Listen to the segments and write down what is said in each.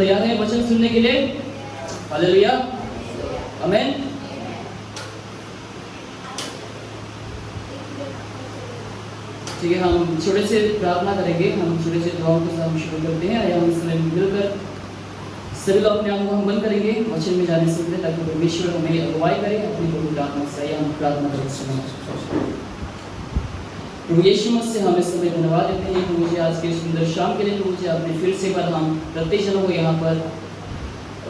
तैयार हैं वचन सुनने के लिए? हालेलुया, आमीन। ठीक है, हम छोटे से प्रार्थना करेंगे, हम छोटे से दुआओं के साथ शुरू करते हैं। आइए हम इसमें मिलकर सभी लोग अपने आंखों को हम बंद करेंगे वचन में जाने से पहले, ताकि परमेश्वर हमें अगुवाई करे अपनी पवित्र आत्मा से। आइए हम प्रार्थना करें। प्रभु यीशु मसीह हमें समय धन्यवाद देते हैं कि मुझे आज के सुंदर शाम के लिए प्रभु जी आपने फिर से बार हम प्रत्येक जनों को यहाँ पर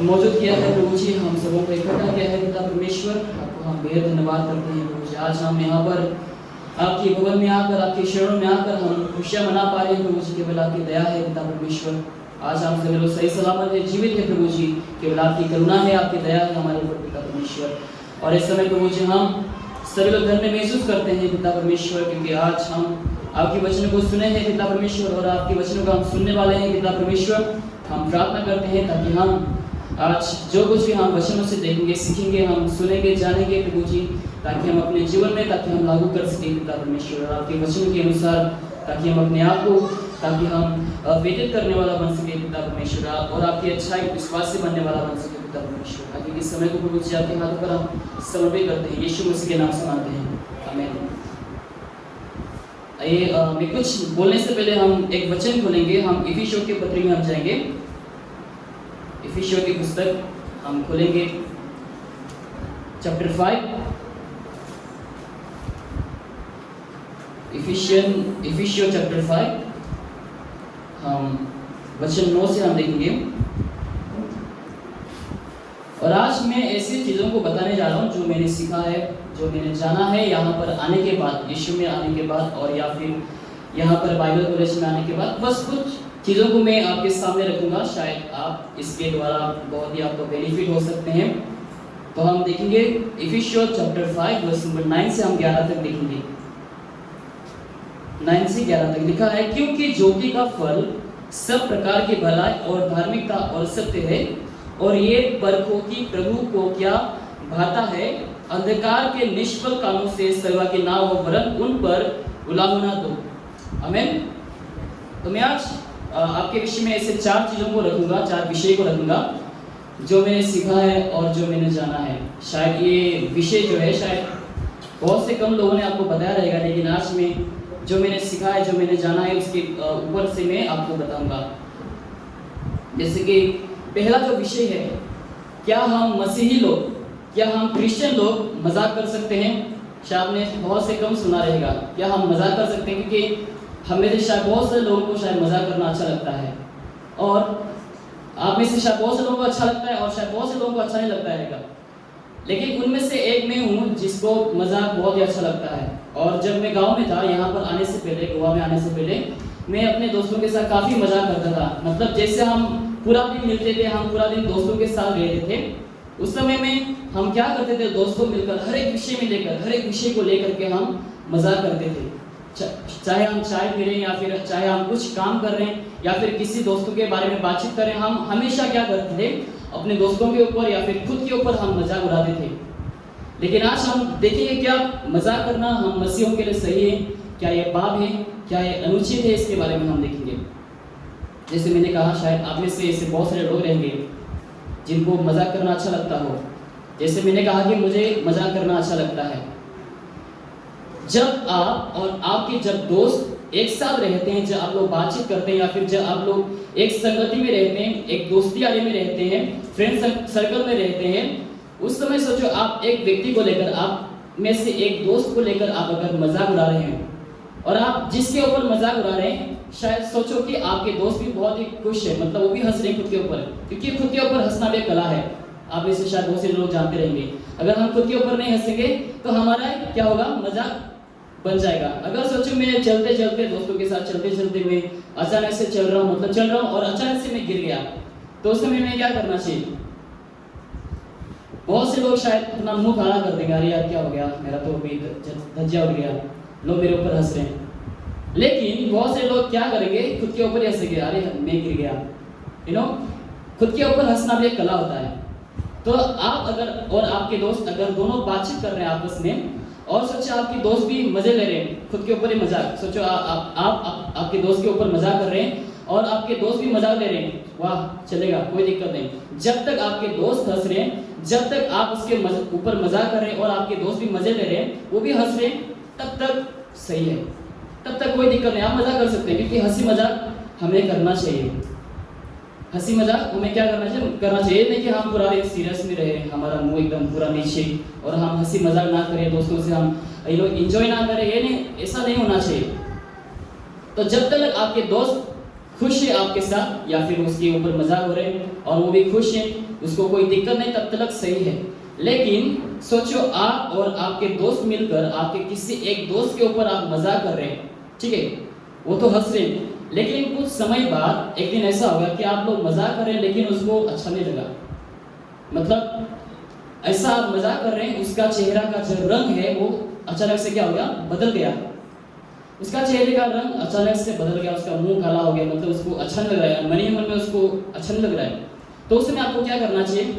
मौजूद किया है। प्रभु जी हम सबों को इकट्ठा किया है। पिता परमेश्वर, आपको हम बेहद धन्यवाद करते हैं प्रभु जी। आज हम यहाँ पर आपके भवन में आकर, आपके शरणों में आकर हम खुशियाँ मना पा रहे हैं प्रभु जी। केवल आपकी दया है पिता परमेश्वर। आज हम सभी लोग सही सलामत है, जीवित है प्रभु जी। केवल आपकी करुणा है, आपकी दया है हमारे ऊपर पिता परमेश्वर। और इस समय प्रभु जी हम सभी लोग धन्य महसूस करते हैं पिता परमेश्वर, क्योंकि आज हम आपके वचनों को सुने हैं पिता परमेश्वर, और आपके वचनों को हम सुनने वाले हैं पिता परमेश्वर। हम प्रार्थना करते हैं ताकि हम आज जो कुछ भी हम वचनों से देखेंगे, सीखेंगे, हम सुनेंगे, जानेंगे प्रभु जी, ताकि हम अपने जीवन में ताकि हम लागू कर सकें पिता परमेश्वर, और आपके वचनों के अनुसार ताकि हम अपने आप को ताकि हम व्यतीत करने वाला बन सके पिता परमेश्वर, और आपकी अच्छाई विश्वास से बनने वाला बन सके पिता परमेश्वर। ताकि इस समय को प्रभु जी आपके हाथों पर हम समर्पित करते हैं, यीशु मसीह के नाम से मांगते हैं, आमीन। आइए मैं कुछ बोलने से पहले हम एक वचन खोलेंगे। हम इफिसियों के पत्री में हम जाएंगे। इफिसियों की पुस्तक हम खोलेंगे, चैप्टर 5। इफिसियो चैप्टर 5 हम वचन 9 से हम देखेंगे। और आज मैं ऐसी चीज़ों को बताने जा रहा हूँ जो मैंने सीखा है, जो मैंने जाना है यहाँ पर आने के बाद, यीशु में आने के बाद, और या फिर यहाँ पर बाइबल कॉलेज में आने के बाद। बस कुछ चीज़ों को मैं आपके सामने रखूँगा, शायद आप इसके द्वारा बहुत ही आपको बेनिफिट हो सकते हैं। तो हम देखेंगे इफिसियो चैप्टर 5 वर्स नंबर 9 से हम 11 तक देखेंगे। 9 से 11 तक लिखा है, क्योंकि ज्योति का फल सब प्रकार की भलाई और धार्मिकता और सत्य है, और ये परखो कि प्रभु को क्या भाता है। अंधकार के निष्फल कामों से सेवा की ना हो, वरन उन पर उलाहना ना दो, आमीन। तो मैं आज आपके विषय में ऐसे 4 चीज़ों को रखूंगा, 4 विषय को रखूंगा जो मैंने सीखा है और जो मैंने जाना है। शायद ये विषय जो है शायद बहुत से कम लोगों ने आपको बताया रहेगा, लेकिन आज मैं जो मैंने सीखा है, जो मैंने जाना है, उसके ऊपर से मैं आपको बताऊंगा। जैसे कि पहला जो विषय है, क्या हम मसीही लोग, क्या हम क्रिश्चियन लोग मजाक कर सकते हैं? शायद आपने बहुत से कम सुना रहेगा, क्या हम मजाक कर सकते हैं? क्योंकि हमें से शायद बहुत से लोगों को शायद मजाक करना अच्छा लगता है, और आप में से शायद बहुत से लोगों को अच्छा लगता है, और शायद बहुत से लोगों को अच्छा नहीं लगता है। लेकिन उनमें से एक मैं हूँ जिसको मजाक बहुत ही अच्छा लगता है। और जब मैं गाँव में था, यहाँ पर आने से पहले, गोवा में आने से पहले, मैं अपने दोस्तों के साथ काफ़ी मजाक करता था। मतलब जैसे हम पूरा दिन मिलते थे, हम पूरा दिन दोस्तों के साथ रहते थे। उस समय में हम क्या करते थे, दोस्तों मिलकर हर एक विषय को लेकर के हम मजाक करते थे। चाहे हम चाय पी रहे हैं, या फिर चाहे हम कुछ काम कर रहे हैं, या फिर किसी दोस्तों के बारे में बातचीत कर रहे हैं, हम हमेशा क्या करते थे, अपने दोस्तों के ऊपर या फिर खुद के ऊपर हम मजाक उड़ाते थे। लेकिन आज हम देखेंगे क्या मजाक करना हम मसीहों के लिए सही है, क्या ये पाप है, क्या ये अनुचित है, इसके बारे में हम देखेंगे। जैसे मैंने कहा, शायद आप में से ऐसे बहुत सारे लोग रहेंगे जिनको मजाक करना अच्छा लगता हो। जैसे मैंने कहा कि मुझे मजाक करना अच्छा लगता है। जब आप और आपके जब दोस्त एक साथ रहते हैं, जब आप लोग बातचीत करते हैं, या फिर जब आप लोग एक संगति में रहते हैं, एक दोस्ती यारी में रहते हैं, फ्रेंड सर्कल में रहते हैं, उस समय सोचो आप एक व्यक्ति को लेकर, आप में से एक दोस्त को लेकर आप अगर मजाक उड़ा रहे हैं, और आप जिसके ऊपर मजाक उड़ा रहे हैं, शायद सोचो कि आपके दोस्त भी बहुत ही खुश है, मतलब वो भी हंस रहे हैं खुद के ऊपर, क्योंकि खुद के ऊपर हंसना भी कला है। आप इसे शायद बहुत से लोग जानते रहेंगे। अगर हम खुद के ऊपर नहीं हंसेंगे तो हमारा क्या होगा, मजाक बन जाएगा। अगर सोचो मैं चलते चलते दोस्तों के साथ चलते चलते मैं अचानक से चल रहा हूँ और अचानक से मैं गिर गया, तो उस समय मैं क्या करना चाहिए? बहुत से लोग शायद अपना मुंह काला कर देंगे, अरे यार क्या हो गया, मेरा तो अभी धज्जिया उड़ गया, लोग मेरे ऊपर हंस रहे हैं। लेकिन बहुत से लोग क्या करेंगे, खुद के ऊपर हंसेंगे, अरे मैं गिर गया। खुद के ऊपर हंसना भी एक कला होता है। तो आप अगर और आपके दोस्त अगर दोनों बातचीत कर रहे हैं आपस में, और सोचो आपके दोस्त भी मजे ले रहे हैं खुद के ऊपर ही मजाक, सोचो आप आपके दोस्त के ऊपर मजाक कर रहे हैं, और आपके दोस्त भी मजाक ले रहे हैं, वाह चलेगा, कोई दिक्कत नहीं। जब तक आपके दोस्त हंस रहे हैं, जब तक आप उसके ऊपर मजाक कर रहे हैं और आपके दोस्त भी मजे ले रहे हैं, वो भी हंस रहे हैं, तब तक सही है, तब तक कोई दिक्कत नहीं, आप मजाक कर सकते हैं। क्योंकि हंसी मजाक हमें करना चाहिए, हंसी मजाक हमें क्या करना चाहिए नहीं कि हम पूरा दिन सीरियस में रहे, हमारा मुंह एकदम पूरा नीचे और हम हंसी मजाक ना करें, दोस्तों से हम एंजॉय ना करें, ये नहीं, ऐसा नहीं होना चाहिए। तो जब तक आपके दोस्त खुश है आपके साथ या फिर उसके ऊपर मजाक हो रहे हैं और वो भी खुश है, उसको कोई दिक्कत नहीं, तब तक सही है। लेकिन सोचो आप और आपके दोस्त मिलकर आपके किसी एक दोस्त के ऊपर आप मजाक कर रहे हैं, ठीक है, वो तो हंस रहे हैं, लेकिन कुछ समय बाद एक दिन ऐसा होगा कि आप लोग मजाक कर रहे हैं लेकिन उसको अच्छा नहीं लगा, मतलब ऐसा आप मजाक कर रहे हैं, उसका चेहरा का जो रंग है वो अचानक से क्या हो गया, बदल गया, उसका चेहरे का रंग अचानक से बदल गया, उसका मुंह काला हो गया, मतलब उसको अच्छा नहीं लग रहा है, मन ही मन में उसको अच्छा नहीं लग रहा है। तो उस समय आपको क्या करना चाहिए,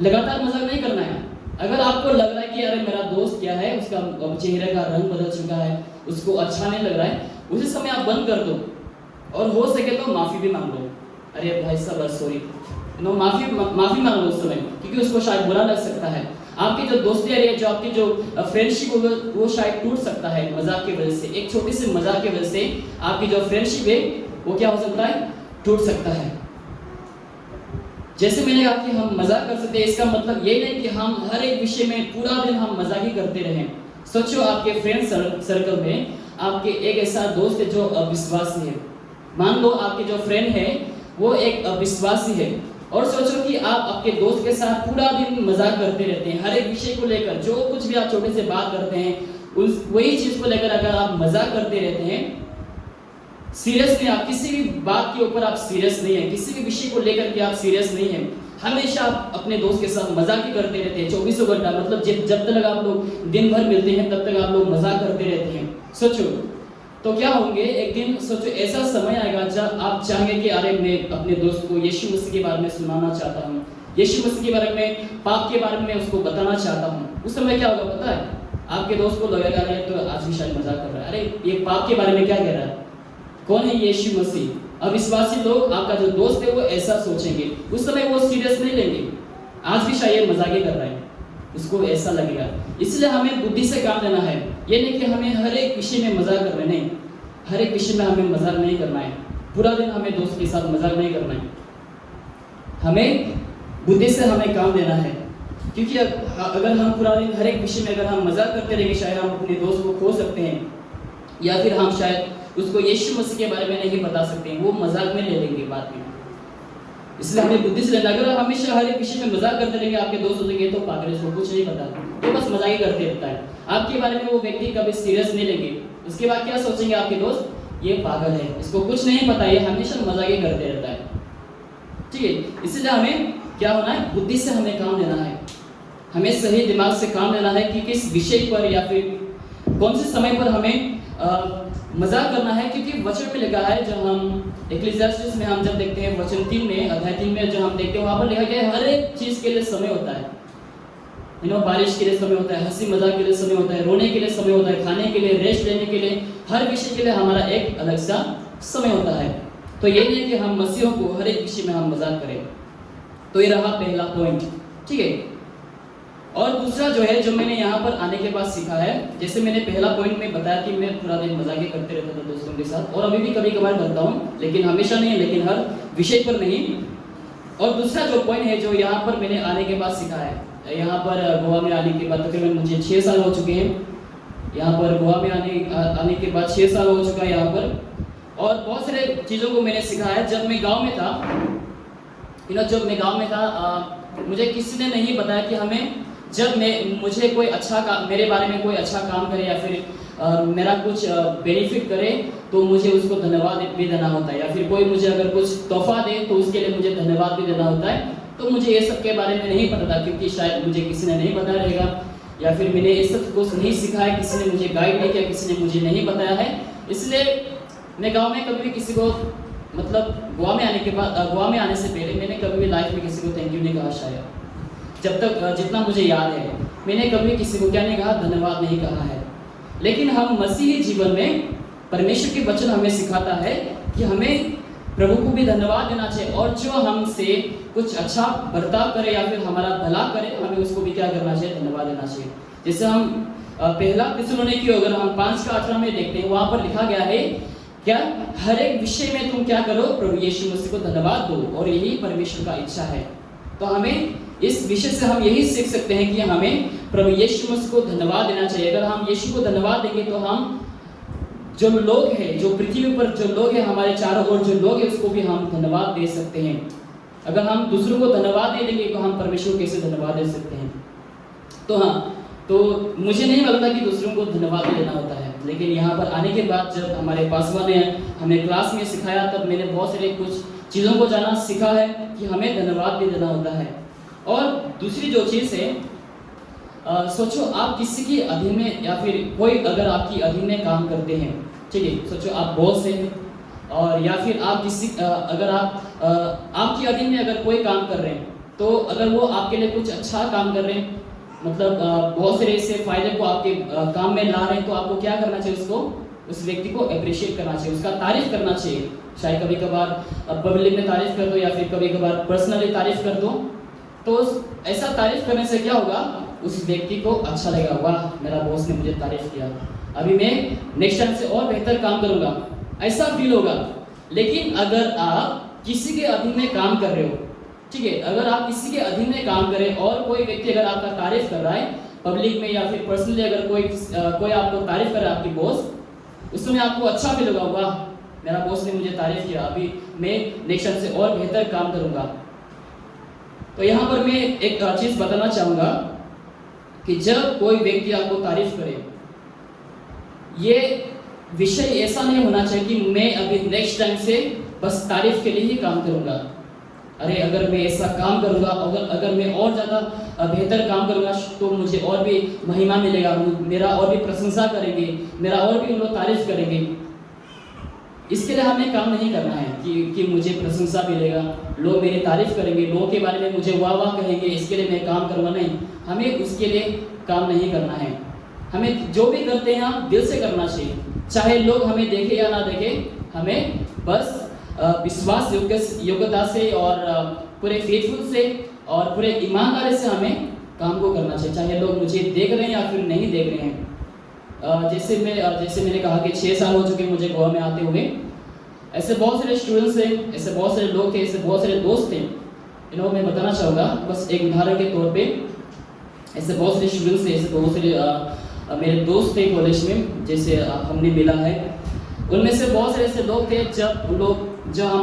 लगातार मजाक नहीं करना है। अगर आपको लग रहा है कि अरे मेरा दोस्त क्या है, उसका चेहरे का रंग बदल चुका है, उसको अच्छा नहीं लग रहा है, उसी समय आप बंद कर दो और हो सके तो माफी भी मांग लो, अरे भाई साहब सॉरी, माफी मांग लो उस समय, क्योंकि उसको शायद बुरा लग सकता है। आपकी जो दोस्ती है, जो आपकी जो फ्रेंडशिप होगा वो शायद टूट सकता है मजाक की वजह से, एक छोटी सी मजाक की वजह से आपकी जो फ्रेंडशिप है वो क्या हो सकता है, टूट सकता है। जैसे मैंने कहा कि हम मजाक कर सकते हैं, इसका मतलब ये नहीं कि हम हर एक विषय में पूरा दिन हम मजाक ही करते रहें। सोचो आपके फ्रेंड सर्कल में आपके एक ऐसा दोस्त है जो अविश्वासी है, मान लो आपके जो फ्रेंड है वो एक अविश्वासी है, और सोचो कि आप आपके दोस्त के साथ पूरा दिन मजाक करते रहते हैं, हर एक विषय को लेकर जो कुछ भी आप छोटे से बात करते हैं उस वही चीज को लेकर अगर आप मजाक करते रहते हैं, सीरियस नहीं, आप किसी भी बात के ऊपर आप सीरियस नहीं है, किसी भी विषय को लेकर के आप सीरियस नहीं है, हमेशा आप अपने दोस्त के साथ मजाक ही करते रहते हैं 24 घंटा, मतलब जब तक आप लोग दिन भर मिलते हैं तब तक आप लोग मजाक करते रहते हैं। सोचो तो क्या होंगे, एक दिन सोचो ऐसा समय आएगा जब आप चाहेंगे कि अरे मैं अपने दोस्त को यीशु मसीह के बारे में सुनाना चाहता हूँ, यीशु मसीह के बारे में, पाप के बारे में उसको बताना चाहता हूँ। उस समय क्या होगा पता है, आपके दोस्त को लगेगा अरे तो आज भी शायद मजाक कर रहा है, अरे ये पाप के बारे में क्या कह रहा है, कौन है यीशु मसीह। अविश्वासी लोग, आपका जो दोस्त है वो ऐसा सोचेंगे, उस समय वो सीरियस नहीं लेंगे, आज भी शायद मजाक ही कर रहा है, उसको ऐसा लगेगा। इसलिए हमें बुद्धि से काम लेना है, ये नहीं कि हमें हर एक विषय में मजाक करना है, नहीं, हर एक विषय में हमें मजाक नहीं करना है, पूरा दिन हमें दोस्त के साथ मजाक नहीं करना है, हमें बुद्धि से हमें काम लेना है। क्योंकि अगर हम पूरा दिन हर एक विषय में अगर हम मजाक करते रहेंगे, शायद हम अपने दोस्त को खो सकते हैं, या फिर हम शायद उसको यीशु मसीह के बारे में नहीं बता सकते हैं, वो मजाक में ले लेंगे बाद में। इसलिए हमें बुद्धि से लेना, अगर हम हमेशा हर एक विषय में मजाक करते रहेंगे, आपके दोस्त सोचेंगे तो पागल है, इसको कुछ नहीं पता, तो बस मजाक ही करते रहता है, आपके बारे में वो व्यक्ति कभी सीरियस नहीं लेंगे। उसके बाद क्या सोचेंगे आपके दोस्त, ये पागल है, इसको कुछ नहीं पता, ये हमेशा मजाक ही करते रहता है, ठीक है। इसलिए हमें क्या होना है, बुद्धि से हमें काम लेना है, हमें सही दिमाग से काम लेना है कि किस विषय पर या फिर कौन से समय पर हमें मजाक करना है। क्योंकि वचन में लिखा है, जब हम इक्लेसियास्टिस में हम जब देखते हैं वचन 3 में, अध्याय 3 में जो हम देखते हैं वहां पर लिखा गया है हर एक चीज के लिए समय होता है, बारिश के लिए समय होता है, हंसी मजाक के लिए समय होता है, रोने के लिए समय होता है, खाने के लिए, रेस्ट लेने के लिए, हर विषय के लिए हमारा एक अलग सा समय होता है। तो ये नहीं कि हम मसीहों को हर एक विषय में हम मजाक करें। तो ये रहा पहला पॉइंट, ठीक है। और दूसरा जो है, जो मैंने यहाँ पर आने के बाद सीखा है, जैसे मैंने पहला पॉइंट में बताया कि मैं पूरा दिन मजाक करते रहता था दोस्तों के साथ, और अभी भी कभी कभार करता हूँ, लेकिन हमेशा नहीं, लेकिन हर विषय पर नहीं। और दूसरा जो पॉइंट है जो यहाँ पर मैंने आने के बाद सीखा है, यहाँ पर गोवा में आने के बाद तकरीबन मुझे 6 साल हो चुके हैं, यहाँ पर गोवा में आने के बाद 6 साल हो चुका है यहाँ पर। और बहुत सारे चीज़ों को मैंने सीखा है। जब मैं गाँव में था, जब मैं गाँव में था, मुझे किसी ने नहीं बताया कि हमें जब मुझे कोई अच्छा काम, मेरे बारे में कोई अच्छा काम करे या फिर मेरा कुछ बेनिफिट करे तो मुझे उसको धन्यवाद भी देना होता है, या फिर कोई मुझे अगर कुछ तोहफा दे तो उसके लिए मुझे धन्यवाद भी देना होता है। तो मुझे ये सब के बारे में नहीं पता था, क्योंकि शायद मुझे किसी ने नहीं बताया रहेगा, या फिर मैंने ये सब कुछ नहीं सीखा है, किसी ने मुझे गाइड नहीं किया, किसी ने मुझे नहीं बताया है। इसलिए मैं गाँव में कभी भी किसी को, मतलब गोवा में आने से पहले मैंने कभी भी लाइफ में किसी को थैंक यू नहीं कहा, शायद जब तक जितना मुझे याद है मैंने कभी किसी को क्या नहीं कहा, धन्यवाद नहीं कहा है। लेकिन हम मसीही जीवन में परमेश्वर के वचन हमें सिखाता है कि हमें प्रभु को भी धन्यवाद देना चाहिए, और जो हमसे कुछ अच्छा बर्ताव करे या फिर हमारा भला करे, हमें उसको भी क्या करना चाहिए, धन्यवाद देना चाहिए। जैसे हम पहला थिस्सलुनीकी अगर हम 5:18 में देखते हैं, वहां पर लिखा गया है क्या, हर एक विषय में तुम क्या करो, प्रभु यीशु मसीह को धन्यवाद दो, और यही परमेश्वर का इच्छा है। तो हमें इस विषय से हम यही सीख सकते हैं कि हमें प्रभु यीशु मसीह को धन्यवाद देना चाहिए। अगर हम यीशु को धन्यवाद देंगे तो हम जो लोग हैं, जो पृथ्वी पर जो लोग हैं, हमारे चारों ओर जो लोग हैं, उसको भी हम धन्यवाद दे सकते हैं। अगर हम दूसरों को धन्यवाद नहीं देंगे तो हम परमेश्वर को कैसे धन्यवाद दे सकते हैं। तो हाँ, तो मुझे नहीं लगता कि दूसरों को धन्यवाद देना होता है, लेकिन यहाँ पर आने के बाद जब हमारे पासवान ने हमें क्लास में सिखाया, तब मैंने बहुत सारे कुछ चीज़ों को जाना सीखा है कि हमें धन्यवाद भी देना होता है। और दूसरी जो चीज़ है, सोचो आप किसी के अधीन में या फिर कोई अगर आपकी अधीन में काम करते हैं, ठीक है, सोचो आप बॉस हैं, और या फिर आप किसी अगर आप आपकी अधीन में अगर कोई काम कर रहे हैं, तो अगर वो आपके लिए कुछ अच्छा काम कर रहे हैं, मतलब बहुत सारे ऐसे फायदे को आपके काम में ला रहे हैं, तो आपको क्या करना चाहिए, उसको, उस व्यक्ति को अप्रिशिएट करना चाहिए, उसका तारीफ करना चाहिए। शायद कभी कभार पब्लिक में तारीफ कर दो या फिर कभी कभार पर्सनली तारीफ कर दो, तो ऐसा तारीफ करने से क्या होगा, उस व्यक्ति को अच्छा लगेगा, वाह मेरा बॉस ने मुझे तारीफ किया, अभी मैं नेक्स्ट टाइम से और बेहतर काम करूंगा, ऐसा फील होगा। लेकिन अगर आप किसी के अधीन में काम कर रहे हो, ठीक है, अगर आप किसी के अधीन में काम करें और कोई व्यक्ति अगर आपका तारीफ कर रहा है पब्लिक में या फिर पर्सनली, अगर कोई आपको तारीफ कर रहा है, आपकी बॉस, उस समय आपको अच्छा फील होगा, वाह मेरा बॉस ने मुझे तारीफ किया, अभी मैं नेक्स्ट टाइम से और बेहतर काम करूंगा। तो यहाँ पर मैं एक चीज बताना चाहूंगा कि जब कोई व्यक्ति आपको तारीफ करे, ये विषय ऐसा नहीं होना चाहिए कि मैं अभी नेक्स्ट टाइम से बस तारीफ के लिए ही काम करूंगा। अरे अगर मैं ऐसा काम करूंगा, अगर मैं और ज़्यादा बेहतर काम करूंगा तो मुझे और भी महिमा मिलेगा, मेरा और भी प्रशंसा करेंगे, मेरा और भी उन लोग तारीफ करेंगे। इसके लिए हमें काम नहीं करना है कि मुझे प्रशंसा मिलेगा, लोग मेरी तारीफ करेंगे, लोगों के बारे में मुझे वाह वाह कहेंगे, इसके लिए मैं काम करूँगा, नहीं, हमें उसके लिए काम नहीं करना है। हमें जो भी करते हैं हम दिल से करना चाहिए, चाहे लोग हमें देखे या ना देखे, हमें बस विश्वास योग्यता से और पूरे फेथफुल से और पूरे ईमानदारी से हमें काम को करना चाहिए, चाहे लोग मुझे देख रहे हैं या फिर नहीं देख रहे हैं। जैसे मैंने कहा कि 6 साल हो चुके मुझे गोवा में आते हुए। ऐसे बहुत सारे स्टूडेंट्स हैं, ऐसे बहुत सारे लोग थे, ऐसे बहुत सारे दोस्त थे, इन्हों मैं बताना चाहूँगा बस एक उदाहरण के तौर पे। ऐसे बहुत सारे स्टूडेंट्स थे, ऐसे बहुत सारे मेरे दोस्त थे कॉलेज में, जैसे हमने मिला है, उनमें से बहुत सारे ऐसे लोग थे जब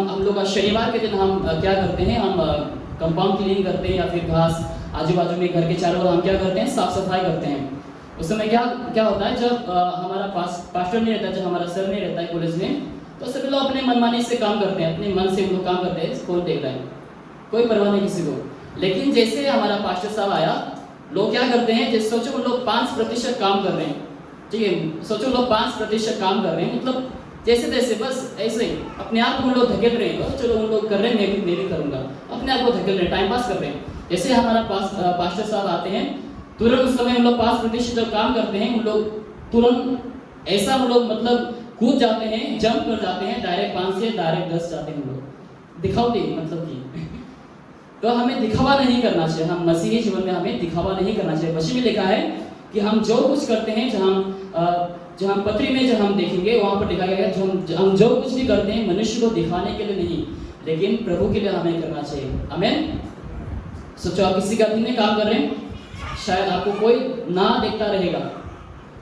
हम लोग का शनिवार के दिन हम क्या करते हैं, हम कंपाउंड क्लीनिंग करते हैं या फिर घास आजू बाजू में घर के चारों ओर हम क्या करते हैं, साफ सफाई करते हैं। उस समय क्या होता है, जब हमारा पास्टर नहीं रहता, जब हमारा सर नहीं रहता है कॉलेज में, तो सभी लोग अपने मनमानी से काम करते हैं, अपने मन से हम लोग काम करते हैं, कौन देख रहा है, कोई परवाह नहीं किसी को। लेकिन जैसे हमारा पास्टर साहब आया, लोग क्या करते हैं, जैसे सोचो उन लोग 5% काम कर रहे हैं, ठीक है, सोचो लोग 5% काम कर रहे हैं, मतलब जैसे तैसे बस ऐसे ही अपने आप को उन लोग धकेल रहे हैं, चलो उन लोग कर रहे हैं मैं भी करूँगा, अपने आप को धकेल रहे हैं, टाइम पास कर रहे हैं। जैसे हमारा पास्टर साहब आते हैं, तुरंत उस समय हम लोग 5% जब काम करते हैं, उन लोग तुरंत ऐसा हम लोग मतलब कूद जाते हैं, जंप कर जाते हैं, डायरेक्ट 5 से डायरेक्ट 10 जाते हैं, हम लोग दिखावटी मतलब कि तो हमें दिखावा नहीं करना चाहिए, हम मसीही जीवन में हमें दिखावा नहीं करना चाहिए। वचन में लिखा है कि हम जो कुछ करते हैं, जहाँ पत्री में जब हम देखेंगे वहाँ पर लिखा गया है, हम जो कुछ भी करते हैं मनुष्य को दिखाने के लिए नहीं, लेकिन प्रभु के लिए हमें करना चाहिए। आमीन। सोचो आप किसी का अधीन में काम कर रहे हैं, शायद आपको कोई ना देखता रहेगा,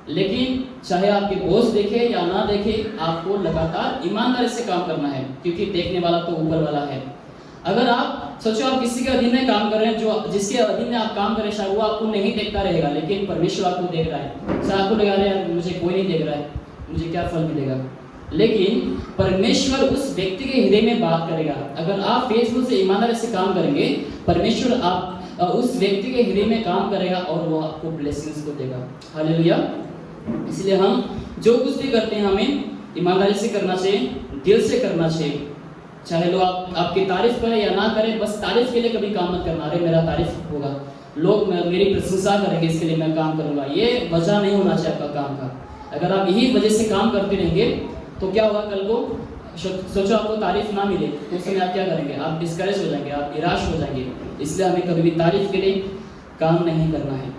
लेकिन चाहे आपके बॉस देखे या ना देखे, आपको लगातार ईमानदारी से काम करना है, क्योंकि देखने वाला तो ऊपर वाला है। अगर आप सोचो आप किसी के अधीन में काम कर रहे हैं, जो जिसके अधीन में आप काम कर रहे हैं, शायद वो आपको नहीं देखता रहेगा, लेकिन परमेश्वर आपको देख रहा है। शायद आपको लगा रहे हैं मुझे कोई नहीं देख रहा है, मुझे क्या फल मिलेगा, लेकिन परमेश्वर उस व्यक्ति के हृदय में बात करेगा। अगर आप फेथफुल से ईमानदारी से काम करेंगे, परमेश्वर आप उस व्यक्ति के हृदय में काम करेगा और वो आपको ब्लेसिंग्स को देगा। हालेलुया। इसलिए हम जो कुछ भी करते हैं हमें ईमानदारी से करना चाहिए, दिल से करना चाहिए, चाहे लोग आपकी तारीफ करें या ना करें, बस तारीफ के लिए कभी काम मत करना, अरे मेरा तारीफ होगा, लोग मेरी प्रशंसा करेंगे इसके लिए मैं काम करूंगा, ये वजह नहीं होना चाहिए आपका काम का। अगर आप यही वजह से काम करते रहेंगे तो क्या होगा, कल को सोचो आपको तारीफ ना मिले तो उस समय आप क्या करेंगे, आप डिस्करेज हो जाएंगे, आप निराश हो जाएंगे। इसलिए हमें कभी भी तारीफ के लिए काम नहीं करना है।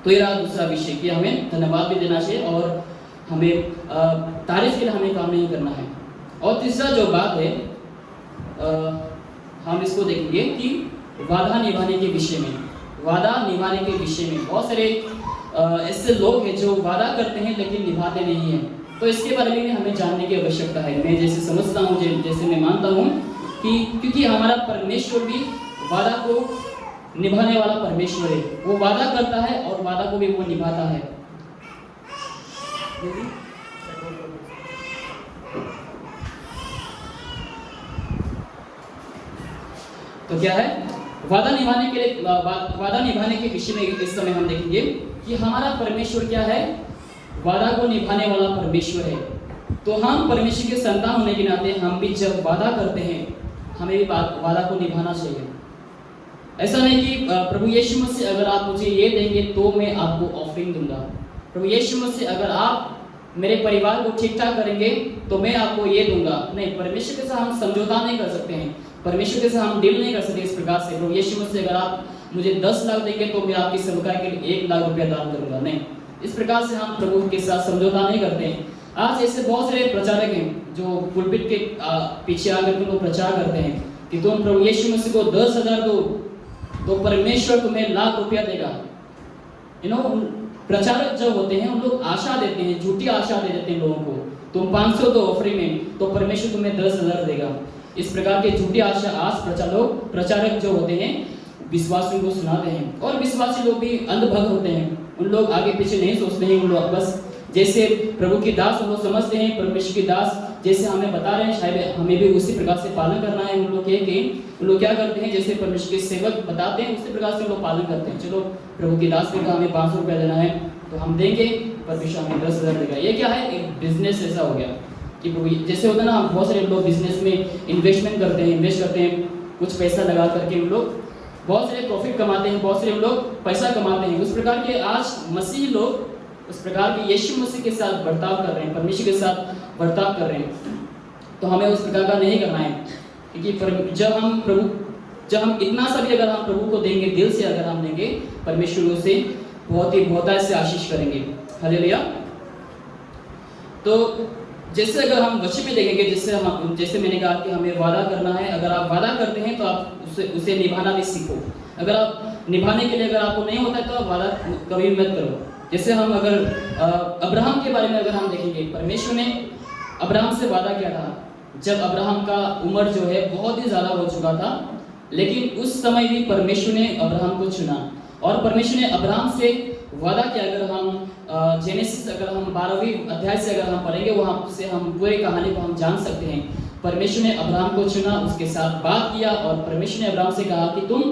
तो ये रहा दूसरा विषय कि हमें धन्यवाद भी देना चाहिए और हमें तारीफ के लिए हमें काम नहीं करना है। और तीसरा जो बात है हम इसको देखेंगे कि वादा निभाने के विषय में, वादा निभाने के विषय में बहुत सारे ऐसे लोग हैं जो वादा करते हैं लेकिन निभाते नहीं हैं। तो इसके बारे में हमें जानने की आवश्यकता है। मैं जैसे समझता हूँ, जैसे मैं मानता हूँ कि क्योंकि हमारा परमेश्वर भी वादा को निभाने वाला परमेश्वर है, वो वादा करता है और वादा को भी वो निभाता है। तो क्या है, वादा निभाने के लिए वादा निभाने के विषय में इस समय हम देखेंगे कि हमारा परमेश्वर क्या है, वादा को निभाने वाला परमेश्वर है। तो हम परमेश्वर के संतान होने के नाते हम भी जब वादा करते हैं हमें भी वादा को निभाना चाहिए। ऐसा नहीं कि प्रभु यीशु मसीह अगर आप मुझे ये देंगे तो मैं आपको ऑफरिंग दूंगा, प्रभु यीशु मसीह अगर आप मेरे परिवार को ठीक ठाक करेंगे तो मैं आपको ये दूंगा। नहीं, परमेश्वर के साथ हम समझौता नहीं कर सकते हैं, परमेश्वर के साथ हम डील नहीं कर सकते इस प्रकार से। प्रभु यीशु मसीह अगर आप मुझे 10 लाख देंगे तो मैं आपकी सेवकाई के लिए 1 लाख रुपया दान करूंगा, नहीं, इस प्रकार से हम प्रभु के साथ समझौता नहीं करते हैं। आज ऐसे बहुत सारे प्रचारक हैं जो पुलपिट के पीछे आकर के लोग प्रचार करते हैं कि तुम प्रभु यीशु मसीह को 10,000 दो तो परमेश्वर तुम्हें लाख रुपया देगा। प्रचारक जो होते हैं उन लोग आशा देते हैं, झूठी आशा दे देते हैं लोगों को, तुम 500 दो ऑफरिंग में तो परमेश्वर तुम्हें 10,000 देगा। इस प्रकार के झूठी आशा आज प्रचारक जो होते हैं विश्वासियों को सुनाते हैं। और विश्वासी लोग भी अंधभक्त होते हैं, उन लोग आगे पीछे नहीं सोचते हैं, उन लोग बस जैसे प्रभु की दास उन लोग समझते हैं, परमेश्वर की दास जैसे हमें बता रहे हैं शायद हमें भी उसी प्रकार से पालन करना है। उन लोग क्या करते हैं, जैसे परमेश्वर के सेवक बताते हैं उसी प्रकार से उन लोग पालन करते हैं। चलो प्रभु की दास ने कहा हमें 500 रुपया देना है तो हम देंगे, परमेश्वर हमें 10,000 देगा। ये क्या है, एक बिजनेस ऐसा हो गया कि प्रभु जैसे होता है ना, बहुत सारे लोग बिजनेस में इन्वेस्ट करते हैं, कुछ पैसा लगा करके उन लोग बहुत सारे प्रॉफिट कमाते हैं, बहुत सारे लोग पैसा कमाते हैं। उस प्रकार के आज मसीह लोग उस प्रकार के यीशु मसीह के साथ बर्ताव कर रहे हैं, परमेश्वर के साथ बर्ताव कर रहे हैं। तो हमें उस प्रकार का नहीं करना है, क्योंकि जब हम इतना सा भी अगर हम प्रभु को देंगे, दिल से अगर हम देंगे, परमेश्वर उसे बहुत ही बहुतायत से आशीष करेंगे। हालेलुया। तो जैसे अगर हम वचन में देखेंगे, जैसे मैंने कहा कि हमें वादा करना है, अगर आप वादा करते हैं तो आप उसे निभाना भी सीखो। अगर आप निभाने के लिए अगर आपको नहीं होता है तो आप वादा कभी मत करो। जैसे हम अगर अब्राहम के बारे में अगर हम देखेंगे, परमेश्वर ने अब्राहम से वादा किया था जब अब्राहम का उम्र जो है बहुत ही ज़्यादा हो चुका था, लेकिन उस समय भी परमेश्वर ने अब्राहम को चुना और परमेश्वर ने अब्राहम से वादा किया। अगर हम जेनेसिस अगर हम 12वीं अध्याय से अगर हम पढ़ेंगे, वहाँ से हम पूरी कहानी को हम जान सकते हैं। परमेश्वर ने अब्राहम को चुना, उसके साथ बात किया और परमेश्वर ने अब्राहम से कहा कि तुम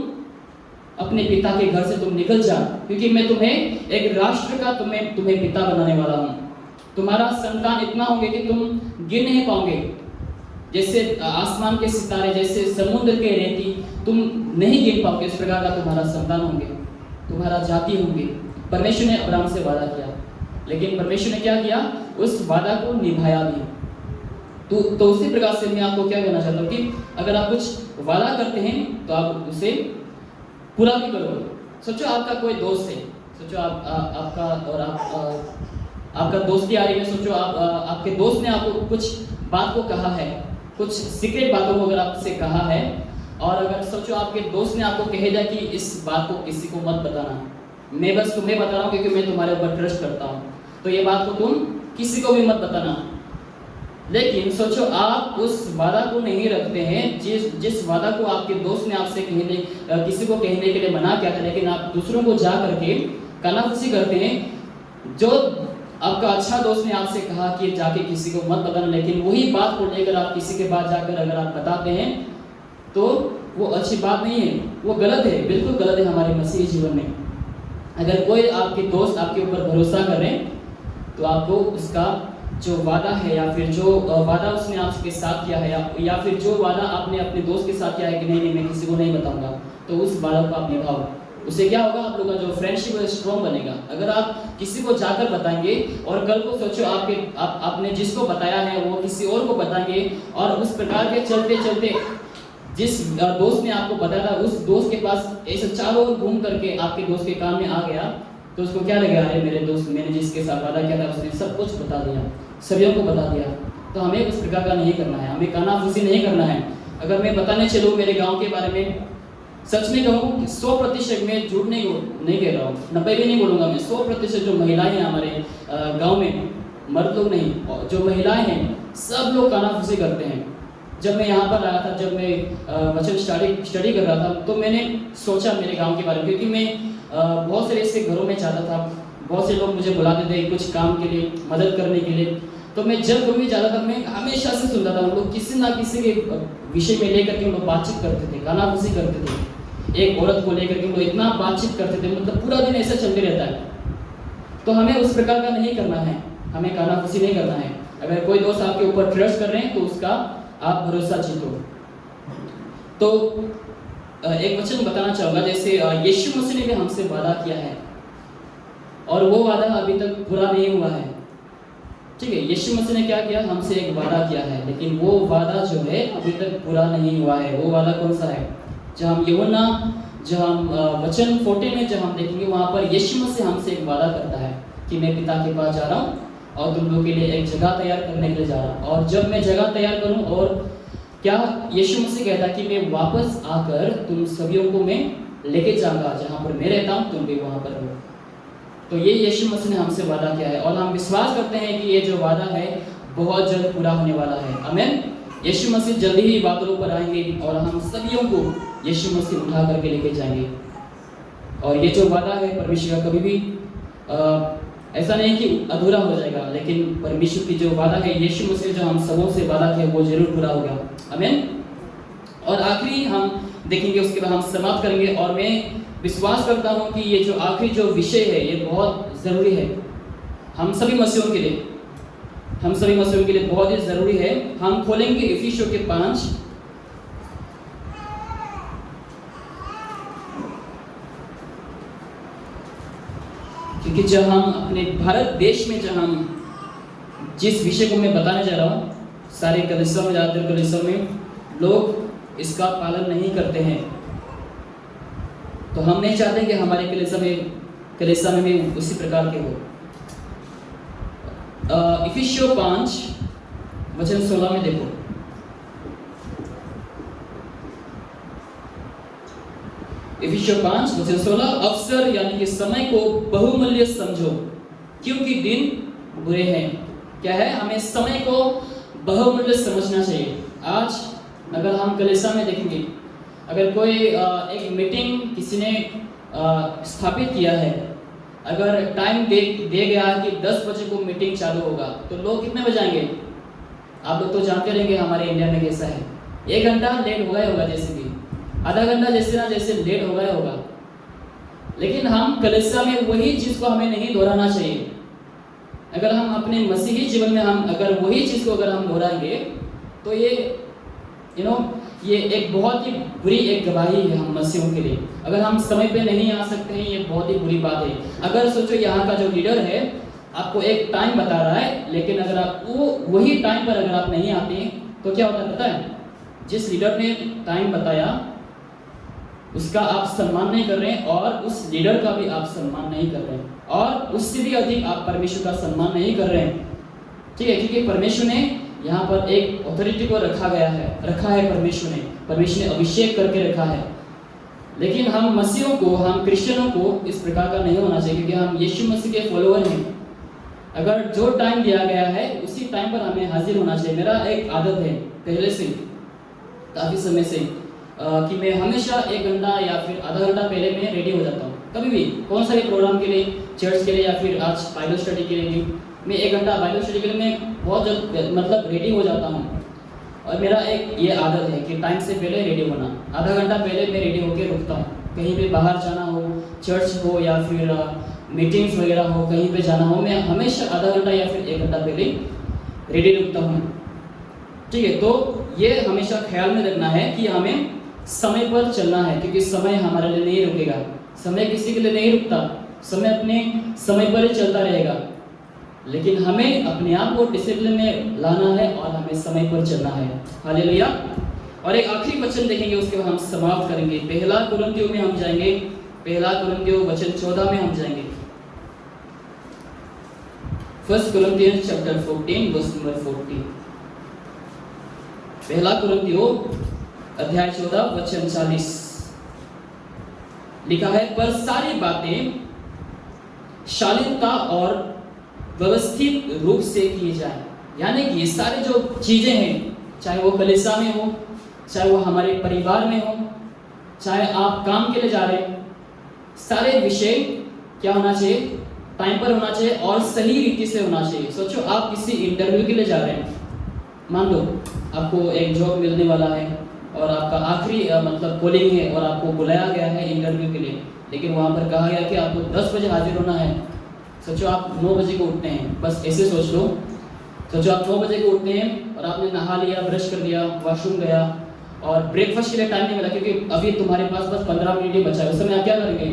अपने पिता के घर से तुम निकल जा, क्योंकि मैं तुम्हें एक राष्ट्र का तुम्हें पिता बनाने वाला हूँ। तुम्हारा संतान इतना होंगे कि तुम गिन नहीं पाओगे, जैसे आसमान के सितारे, जैसे समुद्र के रेती तुम नहीं गिन पाओगे, इस प्रकार का तुम्हारा संतान होंगे, तुम्हारा जाति होंगे। परमेश्वर ने अब्राहम से वादा किया, लेकिन परमेश्वर ने क्या किया, उस वादा को निभाया भी। तो उसी प्रकार से मैं आपको क्या कहना चाहता हूँ कि अगर आप कुछ वादा करते हैं तो आप उसे पूरा भी करो। सोचो आपका कोई दोस्त है, सोचो आपका दोस्ती यारी में सोचो आपके दोस्त ने आपको कुछ बात को कहा है, कुछ सीक्रेट बातों को अगर आपसे कहा है, और अगर सोचो आपके दोस्त ने आपको कह दिया कि इस बात को किसी को मत बताना, मैं बस तुम्हें बता रहा हूँ क्योंकि मैं तुम्हारे ऊपर ट्रस्ट करता हूँ, तो ये बात को तुम किसी को भी मत बताना। लेकिन सोचो आप उस वादा को नहीं रखते हैं, जिस वादा को आपके दोस्त ने आपसे किसी को कहने के लिए मना किया था, लेकिन आप दूसरों को जा करके कानाफूसी करते हैं। जो आपका अच्छा दोस्त ने आपसे कहा कि जाके किसी को मत बताना, लेकिन वही बात को लेकर आप किसी के पास जाकर अगर आप बताते हैं तो वो अच्छी बात नहीं है, वो गलत है, बिल्कुल गलत है हमारे मसीही जीवन में। अगर कोई आपके दोस्त आपके ऊपर भरोसा कर रहे हैं तो आपको उसका जो वादा है या फिर जो वादा उसने आपके साथ किया है या फिर जो वादा आपने अपने दोस्त के साथ किया है कि नहीं मैं किसी को नहीं बताऊंगा, तो उस वादा को आप निभाओ। उससे क्या होगा, आप लोग का जो फ्रेंडशिप है स्ट्रॉन्ग बनेगा। अगर आप किसी को जाकर बताएंगे और कल को सोचो आपने जिसको बताया है वो किसी और को बताएंगे, और उस प्रकार के चलते चलते जिस दोस्त ने आपको बताया था उस दोस्त के पास ऐसे चारों ओर घूम करके आपके दोस्त के काम में आ गया, तो उसको क्या लगेगा, अरे मेरे दोस्त, मैंने जिसके साथ वादा किया था उसने सब कुछ बता दिया, सभी को बता दिया। तो हमें उस प्रकार का नहीं करना है, हमें कानाफूसी नहीं करना है। अगर मैं बताने चलूँ मेरे गांव के बारे में, सच में कहूँ 100% में झूठ नहीं कह रहा हूँ, 90 भी नहीं बोलूँगा मैं, 100% जो महिलाएं हैं हमारे गांव में, मर्द लोग नहीं, जो महिलाएं हैं सब लोग कानाफूसी करते हैं। जब मैं यहाँ पर आया था, जब मैं वचन स्टडी कर रहा था, तो मैंने सोचा मेरे गांव के बारे में, क्योंकि मैं बहुत सारे ऐसे घरों में जाता था, बहुत से लोग मुझे बुलाते थे कुछ काम के लिए, मदद करने के लिए। तो मैं जब कभी जाता था मैं हमेशा से सुनता था उन लोग किसी ना किसी के विषय में लेकर के उन लोग बातचीत करते थे, कानाफूसी करते थे। एक औरत को लेकर के उन लोग इतना बातचीत करते थे, मतलब पूरा दिन ऐसा चलते रहता है। तो हमें उस प्रकार का नहीं करना है, हमें कानाफूसी नहीं करना है। अगर कोई दोस्त आपके ऊपर ट्रस्ट कर रहे हैं तो उसका आप भरोसा जीतो। तो एक वचन बताना चाहूँगा, जैसे यीशु मसीह ने भी हमसे वादा किया है और वो वादा अभी तक पूरा नहीं हुआ है। ठीक है, यीशु मसीह ने क्या किया, हमसे एक वादा किया है, लेकिन वो वादा जो है अभी तक पूरा नहीं हुआ है। वो वादा कौन सा है? जब हम यूहन्ना, जब हम वचन 14 में जब हम देखेंगे, वहाँ पर यीशु मसीह हमसे एक वादा करता है कि मैं पिता के पास जा रहा हूँ और तुम लोगों के लिए एक जगह तैयार करने के लिए जा रहा हूँ। और जब मैं जगह तैयार करूँ, और क्या यीशु मसीह कहता कि मैं वापस आकर तुम सभी को मैं लेके जाऊंगा, जहाँ पर मैं रहता हूँ तुम भी वहाँ पर रहो। तो ये यीशु मसीह ने हमसे वादा किया है और हम विश्वास करते हैं कि ये जो वादा है बहुत जल्द पूरा होने वाला है। आमीन। यीशु मसीह जल्दी ही बादलों पर आएंगे और हम सभी को यीशु मसीह उठा करके लेके जाएंगे। और ये जो वादा है परमेश्वर का कभी भी ऐसा नहीं कि अधूरा हो जाएगा, लेकिन परमेश्वर की जो वादा है, यीशु मसीह जो हम सबों से वादा किया, वो जरूर पूरा होगा। आमीन। और आखिरी हम देखेंगे, उसके बाद हम समाप्त करेंगे। और मैं विश्वास करता हूँ कि ये जो आखिरी जो विषय है ये बहुत ज़रूरी है हम सभी मसीहों के लिए, हम सभी मसीहों के लिए बहुत ही ज़रूरी है। हम खोलेंगे इफिसियों के 5, क्योंकि जब हम अपने भारत देश में, जब हम जिस विषय को मैं बताने जा रहा हूँ, सारे कलीसिया में, ज़्यादातर कलीसिया में लोग इसका पालन नहीं करते हैं। तो हम नहीं चाहते कि हमारे कलीसिया में भी उसी प्रकार के हो। इफिसियों 5 वचन 16 में देखो, इफिसियों 5 वचन 16, अवसर यानी कि समय को बहुमूल्य समझो क्योंकि दिन बुरे हैं। क्या है? हमें समय को बहुमूल्य समझना चाहिए। आज अगर हम कलीसिया में देखेंगे, अगर कोई एक मीटिंग किसी ने स्थापित किया है, अगर टाइम दे गया कि 10 बजे को मीटिंग चालू होगा, तो लोग कितने बजे आएंगे? आप लोग तो जानते रहेंगे हमारे इंडिया में कैसा है, 1 घंटा लेट हो गया होगा, जैसे भी आधा घंटा जैसे ना जैसे लेट हो गया होगा। लेकिन हम कलीसिया में वही चीज़ को हमें नहीं दोहराना चाहिए। अगर हम अपने मसीही जीवन में हम अगर वही चीज़ को अगर हम दोहराएंगे तो ये ये एक बहुत ही बुरी एक गवाही है हम मसीहों के लिए। अगर हम समय पे नहीं आ सकते हैं, ये बहुत ही बुरी बात है। अगर सोचो यहाँ का जो लीडर है आपको एक टाइम बता रहा है, लेकिन अगर आप वही टाइम पर अगर आप नहीं आते हैं तो क्या होता है पता है? जिस लीडर ने टाइम बताया उसका आप सम्मान नहीं कर रहे हैं और उस लीडर का भी आप सम्मान नहीं कर रहे हैं और उससे भी अधिक आप परमेश्वर का सम्मान नहीं कर रहे हैं। ठीक है, क्योंकि परमेश्वर ने यहाँ पर एक अथॉरिटी को रखा है परमेश्वर ने अभिषेक करके रखा है। लेकिन हम मसीहों को, हम क्रिश्चियनों को इस प्रकार का नहीं होना चाहिए, क्योंकि हम यीशु मसीह के फॉलोअर हैं। अगर जो टाइम दिया गया है उसी टाइम पर हमें हाजिर होना चाहिए। मेरा एक आदत है पहले से, काफ़ी समय से, कि मैं हमेशा 1 घंटा या फिर आधा घंटा पहले मैं रेडी हो जाता हूँ। कभी भी कौन सा भी प्रोग्राम के लिए, चर्च के लिए या फिर आज बाइबल स्टडी के लिए भी, मैं 1 घंटा बाइबल स्टडी के लिए मैं बहुत जल्द मतलब रेडी हो जाता हूँ। और मेरा एक ये आदत है कि टाइम से पहले रेडी होना। आधा घंटा पहले मैं रेडी होकर रुकता हूँ। कहीं पे बाहर जाना हो, चर्च हो या फिर मीटिंग्स वगैरह हो, कहीं पे जाना हो, मैं हमेशा आधा घंटा या फिर 1 घंटा पहले रेडी रुकता हूँ। ठीक है, तो ये हमेशा ख्याल में रखना है कि हमें समय पर चलना है, क्योंकि समय हमारे लिए नहीं रुकेगा। समय किसी के लिए नहीं रुकता, समय अपने समय पर ही चलता रहेगा, लेकिन हमें अपने आप को डिसिप्लिन में लाना है और हमें समय पर चलना है। हालेलुया। और एक आखिरी वचन देखेंगे, उसके बाद हम समाप्त करेंगे। पहला कुरिन्थियों में हम जाएंगे, पहला कुरिन्थियों वचन 14 में हम जाएंगे। First Corinthians chapter 14 verse number 40। पहला कुरिन्थियों अध्याय 14 वचन 40 लिखा है, पर सारी बातें शालीनता और व्यवस्थित रूप से किए जाए। यानी कि ये सारे जो चीजें हैं, चाहे वो कलीसिया में हो, चाहे वो हमारे परिवार में हो, चाहे आप काम के लिए जा रहे हैं, सारे विषय क्या होना चाहिए? टाइम पर होना चाहिए और सही रीति से होना चाहिए। सोचो आप किसी इंटरव्यू के लिए जा रहे हैं, मान लो आपको एक जॉब मिलने वाला है और आपका आखिरी मतलब कॉलिंग है और आपको बुलाया गया है इंटरव्यू के लिए, लेकिन वहाँ पर कहा गया कि आपको 10 बजे हाजिर होना है। सोचो आप 9 बजे को उठते हैं, बस ऐसे सोच लो। सोचो आप 9 बजे को उठते हैं और आपने नहा लिया, ब्रश कर लिया, वॉशरूम गया और ब्रेकफास्ट के लिए टाइम नहीं मिला क्योंकि अभी तुम्हारे पास बस 15 मिनट ही बचा है। उस समय आप क्या करेंगे?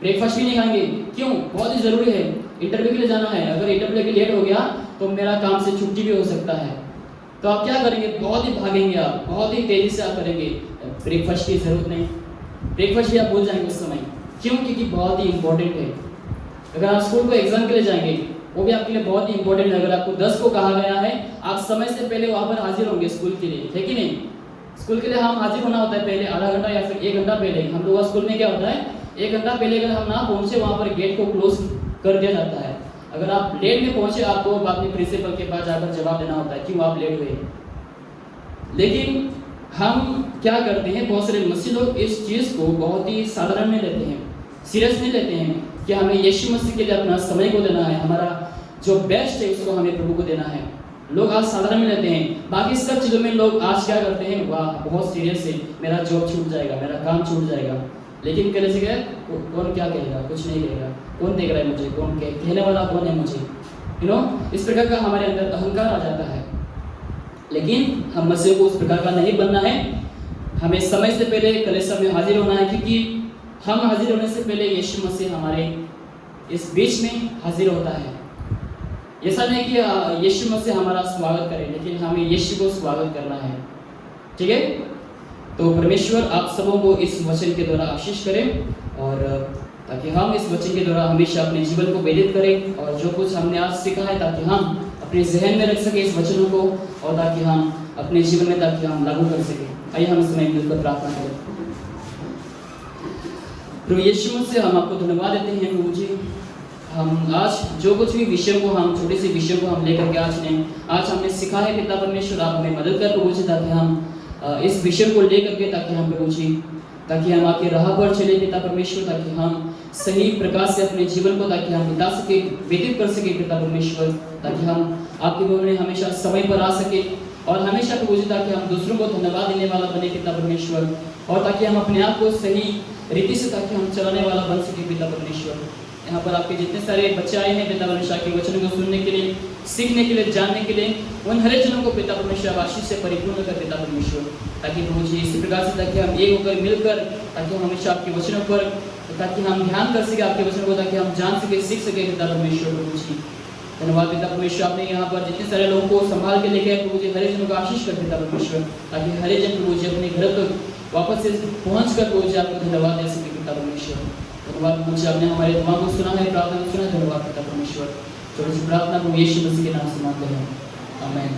ब्रेकफास्ट भी नहीं खाएंगे। क्यों? बहुत ही ज़रूरी है, इंटरव्यू के लिए जाना है। अगर इंटरव्यू के लेट हो गया तो मेरा काम से छुट्टी भी हो सकता है। तो आप क्या करेंगे? बहुत ही भागेंगे, आप बहुत ही तेज़ी से आप करेंगे। ब्रेकफास्ट की ज़रूरत नहीं, ब्रेकफास्ट भी आप भूल जाएंगे उस समय। क्यों? क्योंकि बहुत ही इंपॉर्टेंट है। अगर आप स्कूल को एग्जाम के लिए जाएंगे, वो भी आपके लिए बहुत ही इंपॉर्टेंट है। अगर आपको 10 को कहा गया है, आप समय से पहले वहाँ पर हाजिर होंगे स्कूल के लिए, है कि नहीं? स्कूल के लिए हम हाजिर होना होता है पहले आधा घंटा या फिर 1 घंटा पहले। हम लोग स्कूल में क्या होता है, 1 घंटा पहले अगर हम ना पहुँचे, वहाँ पर गेट को क्लोज कर दिया जाता है। अगर आप लेट में पहुँचे, आपको बाद में प्रिंसिपल के पास जाकर जवाब देना होता है क्यों आप लेट हुए। लेकिन हम क्या करते हैं, बहुत सारे मसीह लोग इस चीज़ को बहुत ही साधारण में लेते हैं, सीरियस नहीं लेते हैं कि हमें यीशु मसीह के लिए अपना समय को देना है, हमारा जो बेस्ट है उसको हमें प्रभु को देना है। लोग आज साधारण में लेते हैं। बाकी सब चीज़ों में लोग आज क्या करते हैं, वाह बहुत सीरियस है, मेरा जॉब छूट जाएगा, मेरा काम छूट जाएगा। लेकिन कहने से क्या, कौन क्या कहेगा? कुछ नहीं कहेगा। कौन देख रहा है मुझे? कौन कहने वाला कौन है मुझे? इस प्रकार का हमारे अंदर अहंकार आ जाता है। लेकिन हम मसीह को उस प्रकार का नहीं बनना है। हमें समय से पहले कलीसिया में हाजिर होना है, क्योंकि हम हाजिर होने से पहले यीशु मसीह हमारे इस बीच में हाजिर होता है। ऐसा नहीं कि यीशु मसीह हमारा स्वागत करे, लेकिन हमें यीशु को स्वागत करना है। ठीक है? तो परमेश्वर आप सबों को इस वचन के द्वारा आशीष करें और ताकि हम इस वचन के द्वारा हमेशा अपने जीवन को व्यतीत करें और जो कुछ हमने आज सीखा है ताकि हम अपने जहन में रख सके इस वचनों को और ताकि हम अपने जीवन में ताकि हम लागू कर सकें। आइए हम इस समय मिलकर प्रार्थना करें। प्रभु यीशु मसीह हम आपको धन्यवाद देते हैं प्रभु जी। हम आज जो कुछ भी विषयों को हम छोटे से विषयों को हम लेकर के आज हमने सीखा है पिता परमेश्वर, आप हमें मदद कर प्रभु जी ताकि हम इस विषय को लेकर के ताकि हम प्रभु जी ताकि हम आपके राह पर चले पिता परमेश्वर, ताकि हम सही प्रकार से अपने जीवन को ताकि हम बिता सके, व्यतीत कर सके पिता परमेश्वर, ताकि हम आपके भवन में हमेशा समय पर आ सके और हमेशा प्रभु जी ताकि हम दूसरों को धन्यवाद देने वाला बने पिता परमेश्वर, और ताकि हम अपने आप को सही रीति से ताकि हम चलाने वाला बन सके पिता परमेश्वर। यहाँ पर आपके जितने सारे बच्चे आए हैं पिता परमेश्वर के वचन को सुनने के लिए, सीखने के लिए, जानने के लिए, उन हर जनों को पिता परमेश्वर आशीष से परिपूर्ण कर पिता परमेश्वर, ताकि प्रभु जी इसी प्रकार से ताकि हम एक होकर मिलकर ताकि हम हमेशा आपके वचनों पर ताकि हम ध्यान कर सके आपके वचनों को, ताकि हम जान सके, सीख सके पिता परमेश्वर। प्रभु जी धन्यवाद पिता परमेश्वर, आपने यहाँ पर जितने सारे लोगों को संभाल के लेके प्रभु जी हरे जनों को आशीष कर पिता परमेश्वर, ताकि हरे जन प्रभु जी अपने घर तक वापस से पहुँच कर प्रभु जी आपको धन्यवाद दे सके पिता परमेश्वर। धन्यवाद मुझे आपने हमारे दुआ को सुना है, प्रार्थना को सुना है। धन्यवाद पिता परमेश्वर। छोटी सी प्रार्थना प्रभु यीशु मसीह के नाम से मांगते हैं, आमीन।